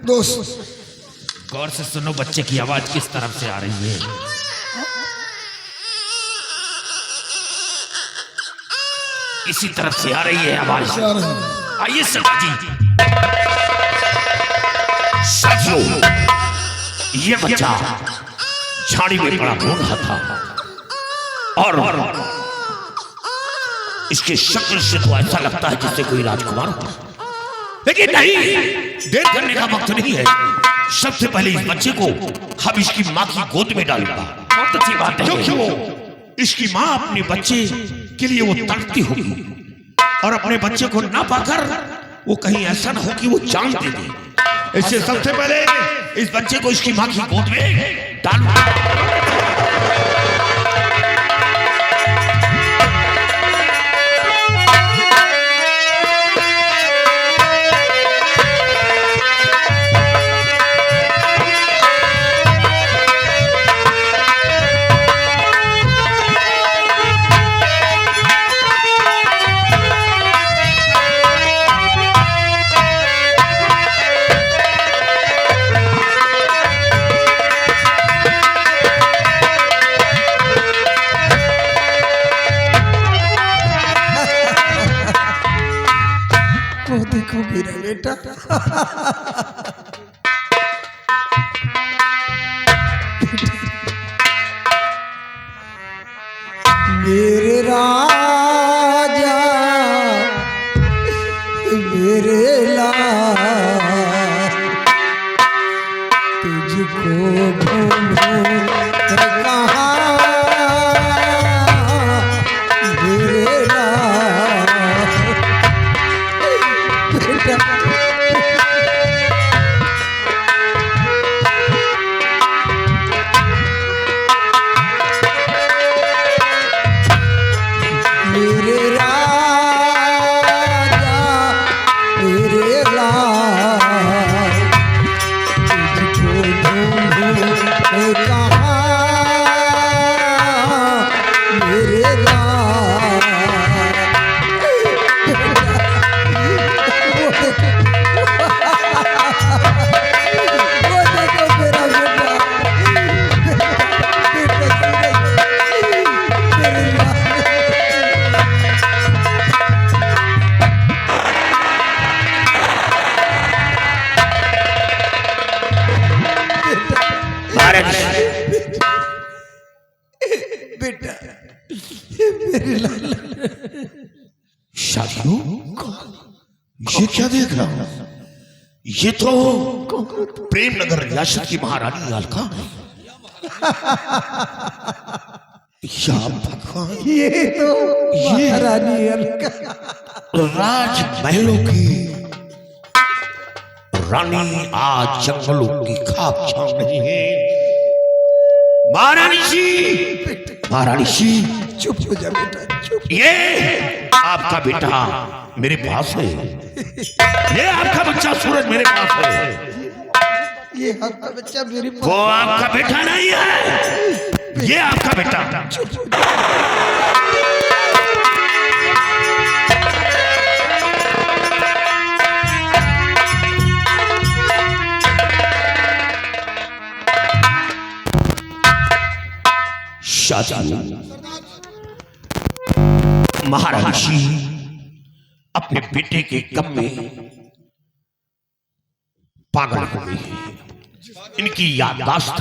दोस्त गौर से सुनो, बच्चे की आवाज किस तरफ से आ रही है। इसी तरफ से आ रही है आवाज। आइए सदा जी। साथियों, ये बच्चा झाड़ी में पड़ा रो रहा था और इसके शक्ल से तो ऐसा लगता है जैसे कोई राजकुमार हो, लेकिन नहीं, देर करने का वक्त नहीं है। सबसे पहले इस बच्चे को हम इसकी माँ की गोद में डालूंगा। बहुत अच्छी बात है, क्योंकि इसकी माँ अपने बच्चे के लिए वो तड़पती होगी और अपने बच्चे को ना पाकर वो कहीं ऐसा ना हो कि वो जान दे दे। इससे सबसे पहले इस बच्चे को इसकी माँ की गोद में डालूंगा। देखो मेरा बेटा, मेरे राजा मेरे लाल, तुझको ढूंढूं कहाँ मेरे लाल। मेरे राजा मेरे लाल, तुझको ढूंढूं कहाँ मेरे लाल। साथियों, ये क्या देख रहा हूं? ये तो प्रेम नगर रियासत की महारानी अलका है। या भगवान, ये तो महारानी अलका राजमहलों की रानी आज जंगलों की खाक छान रही है। महारानी जी, महारानी जी, चुप हो जा बेटा, चुप। ये आपका बेटा मेरे पास है, ये आपका बच्चा सूरज मेरे पास है। ये आपका बच्चा मेरे पास, वो आपका बेटा नहीं है, ये आपका बेटा। महारानी अपने बेटे के गम में पागल हो गई है, इनकी याददाश्त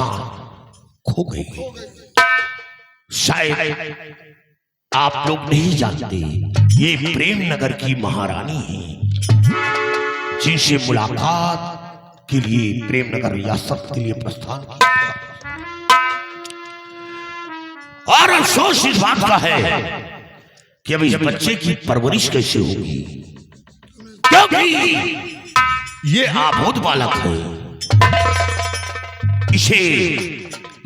खो गई। शायद आप लोग नहीं जानते, ये प्रेम नगर की महारानी है, जिनसे मुलाकात के लिए प्रेम नगर रियासत के लिए प्रस्थान किया। और अफसोस इस बात का है कि अब इस बच्चे की परवरिश कैसे होगी, क्योंकि ये आबोध बालक है। इसे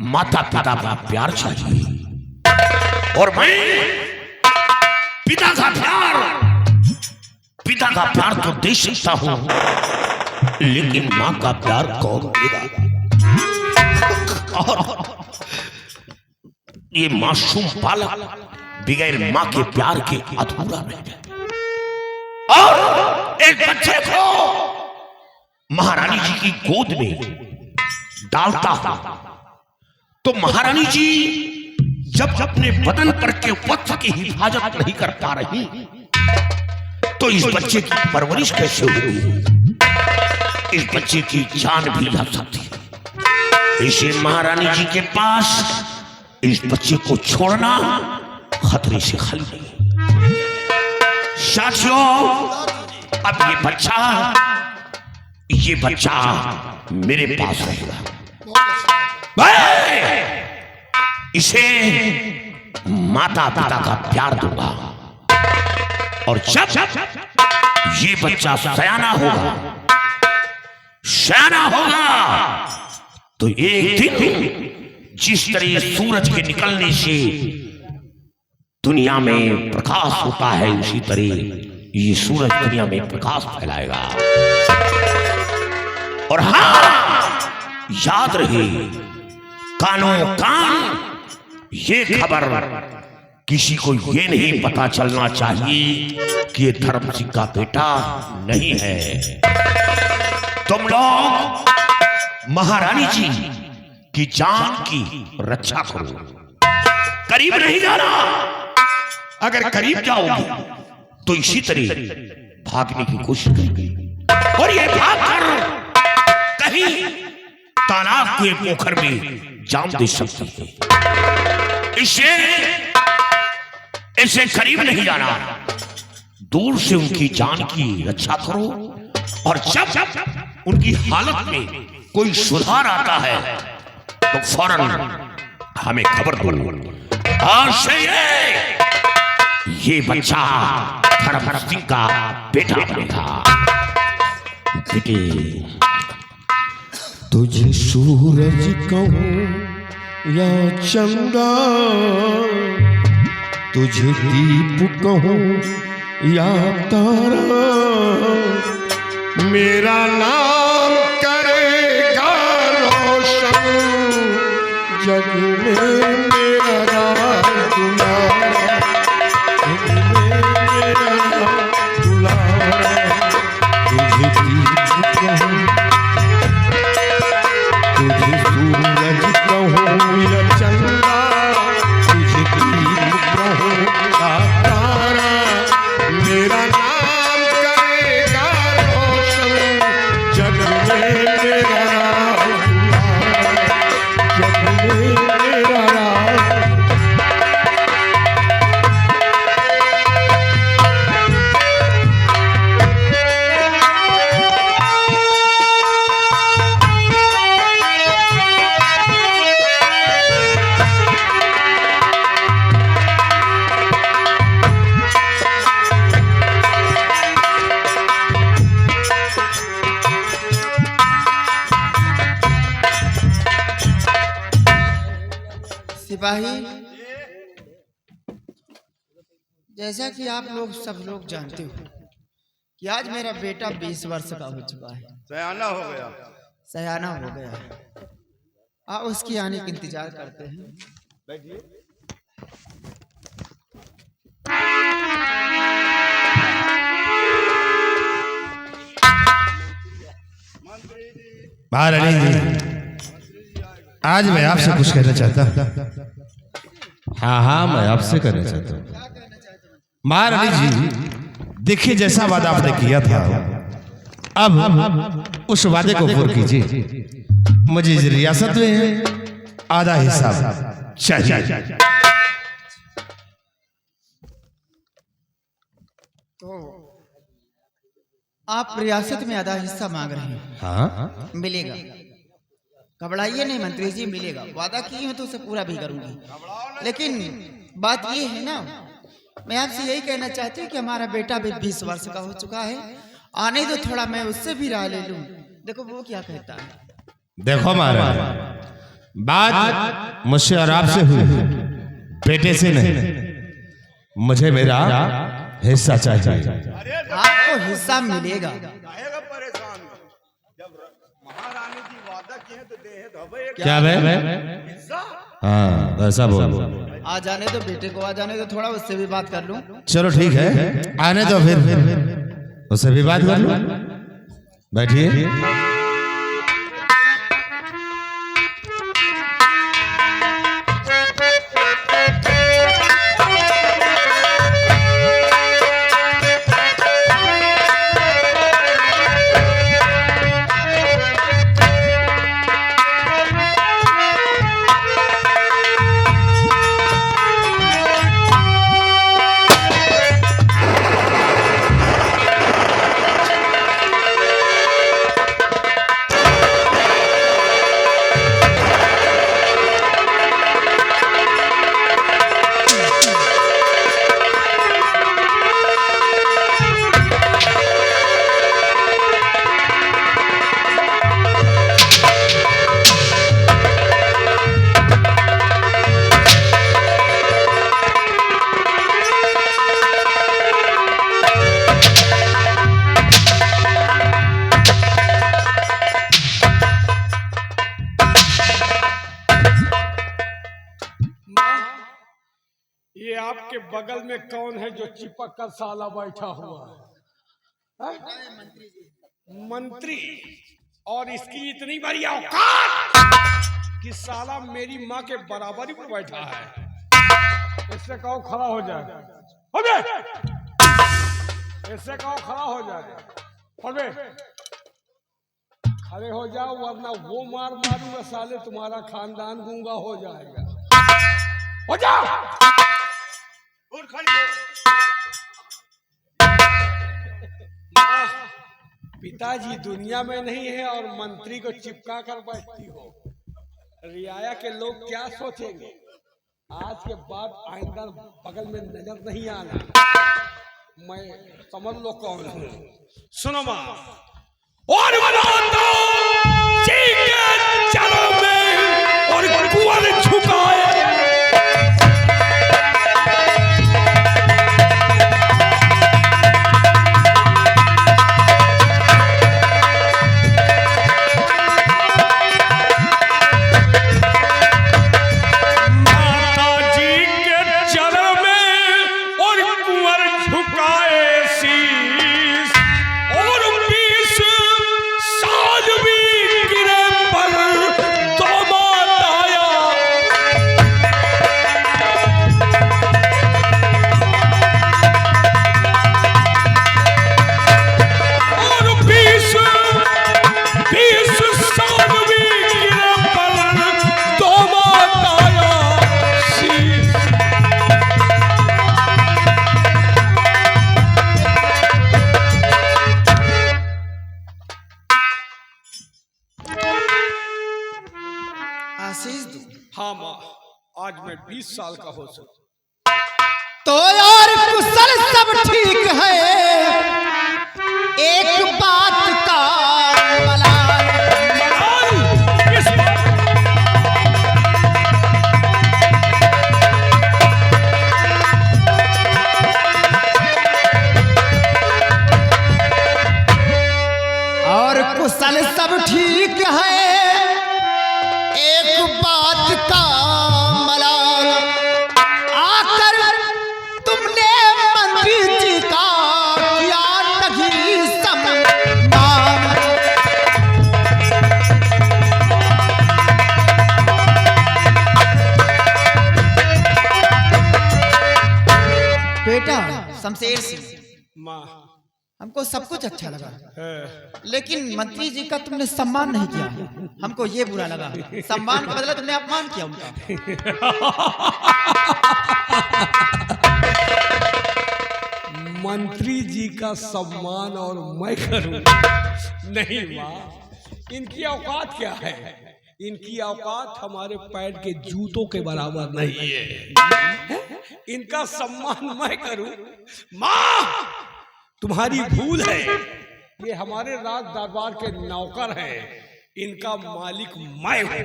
माता पिता का प्यार चाहिए और मैं पिता का प्यार तो दे सकता हूं, लेकिन मां का प्यार कौन देगा? और ये मासूम बालक बगैर मां के प्यार के अधूरा रह जाए। और एक बच्चे को महारानी जी की गोद में डालता हूं तो महारानी जी जब अपने बदन पर के वस्त्र की हिफाजत नहीं कर पा रही तो इस बच्चे की परवरिश कैसे होगी? इस बच्चे की जान भी जा सकती है। इसे महारानी जी के पास इस बच्चे को छोड़ना खतरे से खाली नहीं। साथियों, अब ये बच्चा मेरे पास रहेगा। मैं इसे माता पिता का प्यार दूंगा और जब ये बच्चा सयाना होगा तो एक दिन जिस तरह सूरज के निकलने से दुनिया में प्रकाश होता है उसी तरह ये सूरज दुनिया में प्रकाश फैलाएगा। और हाँ, याद रहे, कानों कान ये खबर किसी को ये नहीं पता चलना चाहिए कि ये धर्म सिंह का बेटा नहीं है। तुम लोग महारानी जी की जान की रक्षा करो, करीब नहीं जाना। अगर करीब जाओगे तो इसी तरह भागने की कोशिश करेंगे और ये भागकर कहीं तालाब के पोखर में जान दे सकती है। इसे करीब नहीं जाना, दूर से उनकी जान की रक्षा करो और जब उनकी हालत में कोई सुधार आता है तो फौरन हमें खबर दो। आज से ये बच्चा धर्म सिंह का बेटा बनेगा। बेटे, तुझे सूरज कहूं या चंदा, तुझे दीप कहूं या तारा, मेरा नाम करेगा रोशन जग में, मेरा राज दुलारा, जग में मेरा राज दुलारा। तुझे दीप कहूं, तुझे सूरज कहूं या चंदा, तुझे दीप कहूं या तारा, मेरा नाम करेगा रोशन जग में, मेरा राज दुलारा, जग में मेरा राज। सिपाही, जैसा कि आप लोग सब लोग जानते हो कि आज मेरा बेटा 20 वर्ष का हो चुका है, सयाना हो गया है। आप उसकी आने का इंतजार करते हैं। बैठिए। महारानी जी, आज मैं आपसे कुछ कहना चाहता हूँ। हाँ, मैं आपसे कहना चाहता हूँ। महारानी जी, देखिए जैसा वादा आपने किया था, अब उस वादे को पूरा कीजिए। मुझे इस रियासत में आधा हिस्सा चाहिए। तो आप रियासत में आधा हिस्सा मांग रहे हैं? हाँ, मिलेगा, घबराइए नहीं मंत्री जी, मिलेगा। वादा किए हैं तो उसे पूरा भी करूंगी। लेकिन बात ये है ना, मैं आपसे यही कहना चाहती हूँ कि हमारा बेटा भी 20 वर्ष का हो चुका है। आने दो थोड़ा, मैं उससे भी राय ले लूं। देखो वो क्या कहता है। देखो महाराज, बात मुझसे और आपसे हुई, बेटे से नहीं। मुझे मेरा हिस्सा चाहिए। आपको हिस्सा मिलेगा। क्या हाँ, वैसा बोल। आ जाने दो बेटे को, आ जाने दो थोड़ा, उससे भी बात कर लूं। चलो ठीक है, आने दो, फिर उससे भी बात कर लूं। बैठिए। आपके बगल में कौन है जो चिपक कर साला बैठा हुआ है? मंत्री। और इसकी इतनी बड़ी औकात कि साला मेरी माँ के बराबरी पर बैठा है। इससे कहो खड़ा हो जाए, हो जाए। इससे कहो खड़ा हो जाए, हो जाए। खड़े हो जाओ वरना वो मार मारूंगा साले, तुम्हारा खानदान गूंगा हो जाएगा। हो जाओ। पिताजी दुनिया में नहीं है और मंत्री को चिपका कर बैठती हो। रियाया के लोग क्या सोचेंगे? आज के बाद आइंदा बगल में नजर नहीं आना। मैं समझ लो कौन हूँ। सुनो माँ, और चलो में और कुंवर झुकाए। हाँ माँ, आज मैं 20 साल का हो सकता। तो यार कुशल सब ठीक है, एक बात का मलाल। किस बात? और कुशल सब ठीक है, एक बात का मलाल। आकर तुमने मंत्री जी का किया नहीं सम्मान। बेटा शमशेर सिंह, माँ हमको सब कुछ अच्छा लगा, है। लेकिन मंत्री जी का तुमने सम्मान नहीं किया, हमको ये बुरा लगा। सम्मान का बदला तुमने अपमान किया उनका। मंत्री जी का सम्मान और मैं करूं? नहीं माँ, इनकी औकात क्या है? इनकी औकात हमारे पैर के जूतों के बराबर नहीं है। इनका सम्मान मैं करूं? माँ तुम्हारी भूल है। ये हमारे राज दरबार के नौकर हैं, इनका मालिक मैं हूं।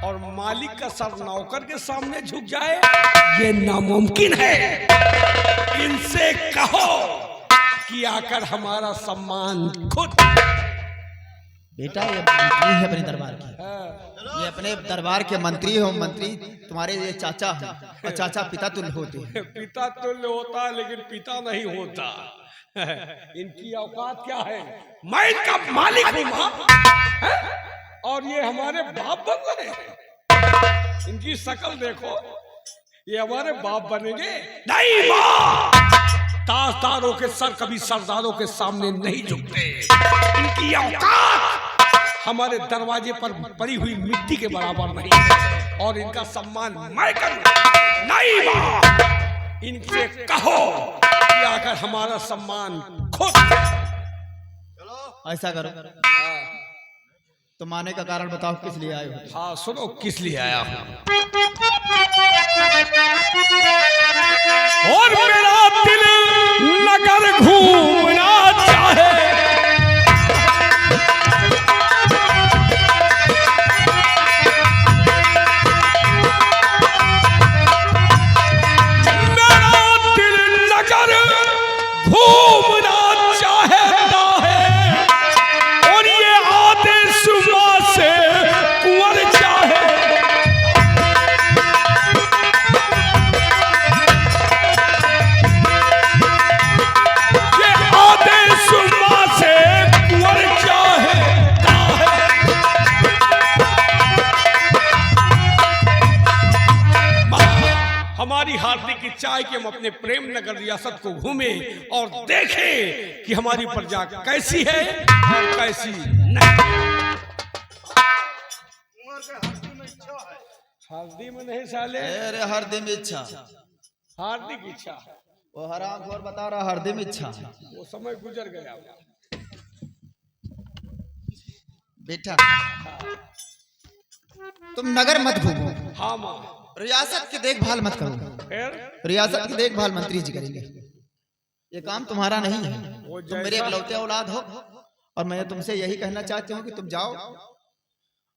और मालिक का सर नौकर के सामने झुक जाए ये नामुमकिन है। इनसे कहो कि आकर हमारा सम्मान खुद। बेटा ये मंत्री है अपने दरबार की, ये अपने दरबार के मंत्री हो। मंत्री तुम्हारे ये चाचा है, और चाचा पिता तुल्य होते हैं। पिता तुल्य होता है लेकिन पिता नहीं होता। इनकी औकात क्या है? मैं इनका मालिक हूँ माँ, और ये हमारे बाप बन गए। इनकी शक्ल देखो, ये हमारे बाप बनेंगे? नहीं माँ, ताजदारों के सर कभी सरदारों के सामने नहीं झुकते। इनकी औकात हमारे दरवाजे पर पड़ी हुई मिट्टी के बराबर नहीं है, और इनका सम्मान मैं करूं। नहीं माँ, इनसे कहो कि आकर हमारा सम्मान खुद। ऐसा करो, तुम आने का कारण बताओ, किस लिए आए हो? हाँ सुनो, किस लिए आया हूँ। और मेरा दिल नगर घूमना चाहे, मेरा दिल नगर घूमना चाहता है, और ये आदेश सुबह से कुंवर चाहे। है कि हम अपने प्रेम नगर रियासत को घूमें और देखें कि हमारी प्रजा कैसी है और कैसी नहीं। हल्दी में नहीं साले, अरे हरदम इच्छा, हार्दिक इच्छा है। वो हरामखोर बता रहा हरदम इच्छा। वो समय गुजर गया बेटा तुम नगर मत घूमो, हाँ माँ। रियासत की देखभाल मत करो, फिर रियासत की देखभाल मंत्री जी करेंगे। ये काम तुम्हारा नहीं है, वो तुम मेरे इकलौते औलाद हो और मैं तुमसे यही कहना चाहती हूँ कि तुम जाओ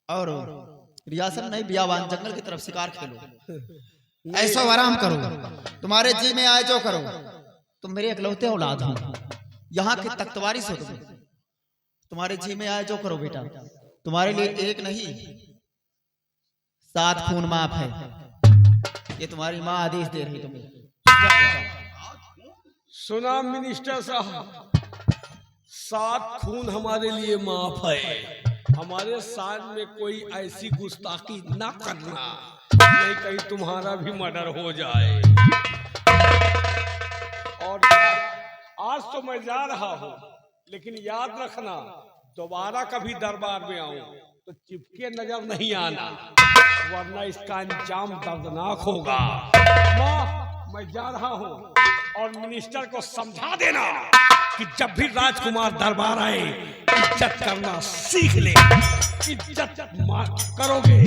और रियासत नहीं बियावान जंगल की तरफ शिकार खेलो, ऐसा आराम करो, तुम्हारे जी में आए जो करो। तुम मेरे इकलौते औलाद हो, यहाँ के तख्तवारिस हो, तुम्हारे जी में आए जो करो बेटा। तुम्हारे लिए एक नहीं 7 खून माफ है, ये तुम्हारी माँ आदेश दे रही तुम्हें। सुना मिनिस्टर साहब, 7 खून हमारे लिए माफ है। हमारे साथ में कोई ऐसी गुस्ताखी ना करना, नहीं कहीं तुम्हारा भी मर्डर हो जाए। और आज तो मैं जा रहा हूँ, लेकिन याद रखना दोबारा कभी दरबार में आऊं तो चिपके नजर नहीं आना, वरना इसका अंजाम दर्दनाक होगा। माँ मैं जा रहा हूँ और मिनिस्टर को समझा देना कि जब भी राजकुमार दरबार आए इज्जत करना सीख ले। इज्जत करोगे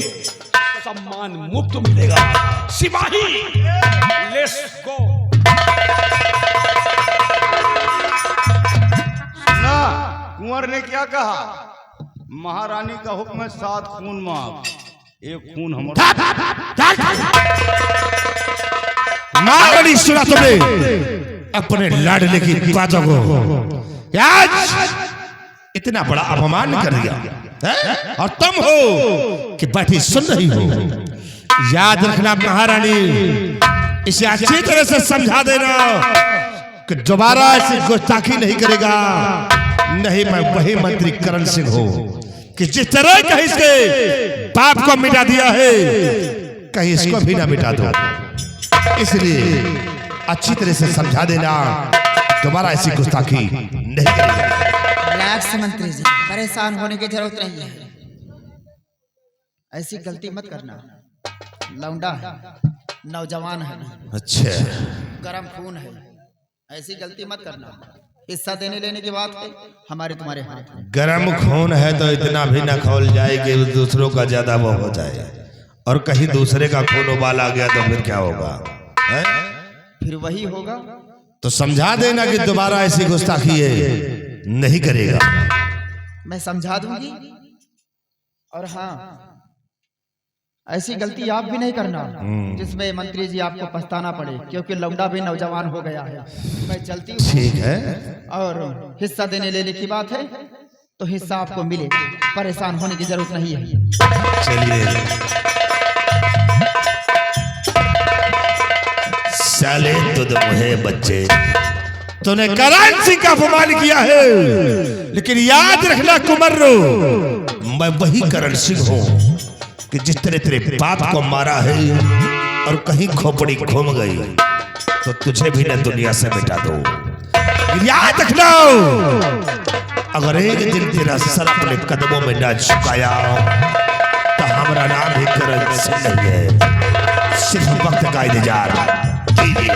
सम्मान मुफ्त मिलेगा। सिपाही लेट्स गो। ना कुंवर ने क्या कहा? महारानी का हुक्म है 7 खून माफ, एक खून हमारा। महारानी सुना तुमने अपने लाडले की बातों को, आज इतना बड़ा अपमान कर दिया है? और तुम हो कि बैठी सुन रही हो। याद रखना महारानी, इसे अच्छी तरह से समझा देना कि दोबारा ऐसी गुस्ताखी नहीं करेगा। नहीं मैं वही मंत्री करण सिंह हूं कि जिस तरह कहीं से बाप को मिटा दिया है, कहीं इसको भी ना मिटा दो। इसलिए अच्छी तरह से समझा देना, दोबारा ऐसी गुस्ताखी नहीं करेगा। रिलैक्स मंत्री जी, परेशान होने की जरूरत नहीं है, ऐसी गलती मत करना। लौंडा है, नौजवान है, अच्छा गरम खून है, ऐसी गलती मत करना। हिस्सा देने लेने की बात है हमारे तुम्हारे हाथ में। गरम खून है तो इतना भी न खोल जाए कि दूसरों का ज्यादा वो हो जाए, और कहीं दूसरे का खून उबाल आ गया तो फिर क्या होगा? है? फिर वही होगा। तो समझा देना कि दोबारा ऐसी गुस्ताखी नहीं करेगा। मैं समझा दूंगी, और हाँ ऐसी गलती आप भी नहीं करना जिसमें मंत्री जी आपको पछताना पड़े, क्योंकि लौंडा भी नौजवान हो गया है। मैं चलती हूँ। ठीक है, और हिस्सा देने लेने की बात है तो हिस्सा आपको मिले, परेशान होने की जरूरत नहीं है। चलिए। साले तुद मुहे बच्चे, तूने करण सिंह का अपमान किया है, लेकिन याद रखना कुमर्रो, मैं वही करण सिंह हूँ कि जिस तरह तेरे बाप को मारा है और कहीं खोपड़ी घूम गई तो तुझे भी न दुनिया से मिटा दो। याद रखना, अगर एक दिन तेरा सर अपने कदमों में न झुकाया तो हमारा नाम भी करण सिंह नहीं है, सिर्फ वक्त का इंतजार कीजिए।